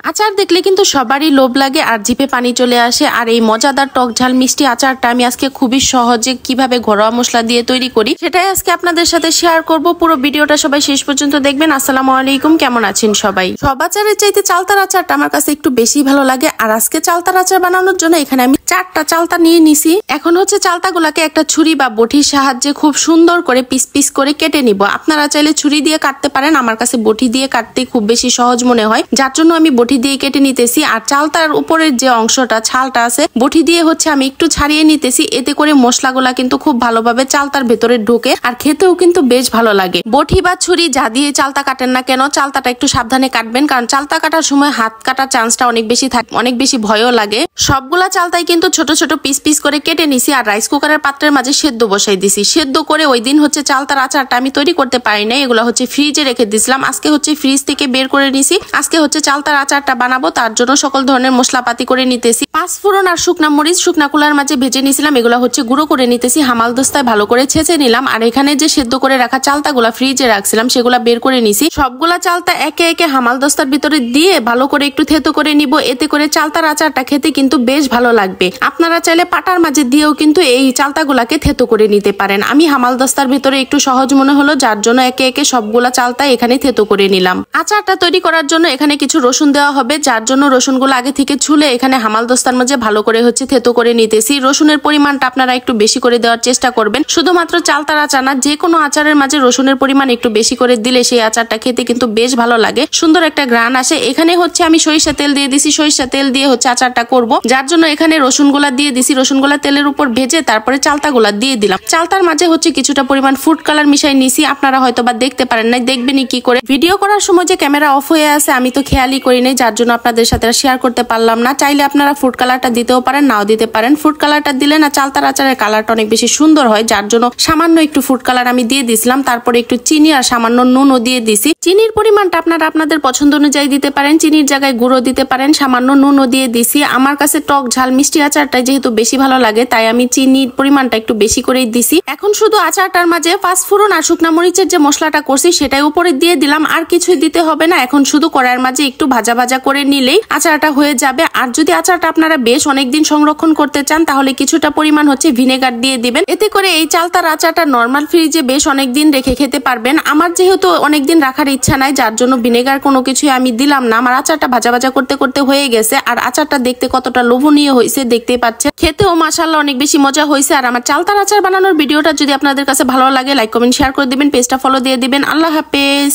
আচার দেখলে কিন্তু সবারই লোভ লাগে আর জিভে পানি চলে আসে। আর এই মজাদার টক ঝাল মিষ্টি আচারটা আমি আজকে খুবই সহজে কিভাবে ঘরোয়া মশলা দিয়ে তৈরি করি সেটাই আজকে আপনাদের সাথে শেয়ার করব। পুরো ভিডিওটা সবাই শেষ পর্যন্ত দেখবেন। আসসালামু আলাইকুম, কেমন আছেন সবাই? সব আচারের চাইতে চালতার আচারটা আমার কাছে একটু বেশি ভালো লাগে। আর আজকে চালতার আচার বানানোর জন্য এখানে আমি 4টা চালতা নিয়ে নিছি। এখন হচ্ছে চালতাগুলাকে একটা ছুরি বা বটির সাহায্যে খুব সুন্দর করে পিস পিস করে কেটে নিব। আপনারা চাইলে ছুরি দিয়ে কাটতে পারেন, আমার কাছে বটি দিয়ে কাটতে খুব বেশি সহজ মনে হয়, যার জন্য আমি বটি দিয়ে কেটে নিতেছি। আর চালতার উপরের যে অংশটা ছালটা আছে বটি দিয়ে হচ্ছে আমি একটু ছাড়িয়ে নিতেছি। এতে করে মশলাগুলা কিন্তু খুব ভালোভাবে চালতার ভেতরে ঢোকে আর খেতেও কিন্তু বেশ ভালো লাগে। বটি বা ছুরি যা দিয়ে চালতা কাটেন না কেন, চালতাটা একটু সাবধানে কাটবেন, কারণ চালতা কাটার সময় হাত কাটার চান্সটা অনেক বেশি থাকে, অনেক বেশি ভয়ও লাগে। সবগুলা চালতাই কিন্তু ছোট ছোট পিস পিস করে কেটে নিছি আর রাইস কুকারের পাত্রের মাঝে সেদ্ধ বসাই দিছি। সেদ্ধ করে ওই দিন হচ্ছে চালতার আচারটা আমি তৈরি করতে পারি না, এগুলো হচ্ছে ফ্রিজে রেখে দিছিলাম। আজকে হচ্ছে ফ্রিজ থেকে বের করে নিছি। আজকে হচ্ছে চালতার আচারটা বানাবো, তার জন্য সকল ধরনের মশলাপাতি করে নিতেছি। 5 ফোড়ন আর শুকনা মরিচ শুকনা কুলার মাঝে ভেজে নিছিলাম, এগুলো হচ্ছে গুঁড়ো করে নিতেছি। হামাল দস্তায় ভালো করে ছেঁচে নিলাম। আর এখানে যে সেদ্ধ করে রাখা চালতাগুলা ফ্রিজে রাখছিলাম সেগুলা বের করে নিছি। সবগুলা চালতা একে একে হামাল দস্তার ভিতরে দিয়ে ভালো করে একটু থেতো করে নিব। এতে করে চালতার আচারটা খেতে কিন্তু বেশ ভালো লাগবে। আপনারা চাইলে পাটার মাঝে দিয়েও কিন্তু এই চালতাগুলাকে থেতো করে নিতে পারেন। আমি হামাল দস্তার ভিতরে একটু সহজ মনে হলো, যার জন্য একে একে সবগুলা চালতা এখানে থেতো করে নিলাম। আচারটা তৈরি করার জন্য এখানে কিছু রসুন দেওয়া হবে, যার জন্য রসুনগুলো আগে থেকে ছুলে এখানে হামাল দস্তার মাঝে ভালো করে হচ্ছে থেতো করে নিতেছি। রসুনের পরিমাণটা আপনারা একটু বেশি করে দেওয়ার চেষ্টা করবেন। শুধুমাত্র চালতার আচার না, যে কোনো আচারের মাঝে রসুনের পরিমাণ একটু বেশি করে দিলে সেই আচারটা খেতে কিন্তু বেশ ভালো লাগে, সুন্দর একটা ঘ্রাণ আসে। এখানে হচ্ছে আমি সরিষা তেল দিয়ে দিছি, সরিষা তেল দিয়ে হচ্ছে আচারটা করব, যার জন্য এখানে রসুনগুলা দিয়ে দিছি। রসুনগুলা তেলের উপর ভেজে তারপরে চালতাগুলা দিয়ে দিলাম। চালতার মাঝে হচ্ছে কিছুটা পরিমাণ ফুড কালার মিশাই নিছি। আপনারা হয়তো বা দেখতে পারেন নাই, দেখবেনই কি করে। ভিডিও করার সময় যে ক্যামেরা অফ হয়ে আছে আমি তো খেয়ালই করি নাই, যার জন্য আপনাদের সাথে শেয়ার করতে পারলাম না। চাইলে আপনারা ফুড কালারটা দিতেও পারেন, নাও দিতে পারেন। ফুড কালারটা দিলে না চালতার আচারের কালারটা অনেক বেশি সুন্দর হয়, যার জন্য সামান্য একটু ফুড কালার আমি দিয়ে দিছিলাম। তারপরে একটু চিনি আর সামান্য নুনও দিয়ে দিছি। চিনির পরিমাণটা আপনারা আপনাদের পছন্দ অনুযায়ী দিতে পারেন, চিনির জায়গায় গুঁড়ো দিতে পারেন। সামান্য নুনও দিয়ে দিছি। আমার কাছে টক ঝাল মিষ্টি আচারটা যেহেতু বেশি ভালো লাগে, তাই আমি চিনির পরিমাণটা একটু বেশি করেই দিছি। এখন শুধু আচারটার মাঝে 5 ফোড়ন আর শুকনা মরিচের যে মশলাটা করছি সেটাই উপরে দিয়ে দিলাম। আর কিছুই দিতে হবে না। এখন শুধু কড়াইয়ের মাঝে একটু ভাজা ভাজা করে নিলেই আচারটা হয়ে যাবে। আর যদি আচারটা আপনারা বেশ অনেকদিন সংরক্ষণ করতে চান তাহলে কিছুটা পরিমাণ হচ্ছে ভিনেগার দিয়ে দিবেন। এতে করে এই চালতার আচারটা নরমাল ফ্রিজে বেশ অনেকদিন রেখে খেতে পারবেন। আমার যেহেতু অনেকদিন রাখার ইচ্ছা নাই, যার জন্য ভিনেগার কোনো কিছুই আমি দিলাম না। আমার আচারটা ভাজা ভাজা করতে করতে হয়ে গেছে। আর আচারটা দেখতে কতটা লোভনীয় হয়েছে দেখতেই পাচ্ছেন, খেতেও মাশাআল্লাহ অনেক বেশি মজা হয়েছে। আর আমার চালতার আচার বানানোর ভিডিওটা যদি আপনাদের কাছে ভালো লাগে লাইক কমেন্ট শেয়ার করে দিবেন, পেজটা ফলো দিয়ে দিবেন। আল্লাহ হাফেজ।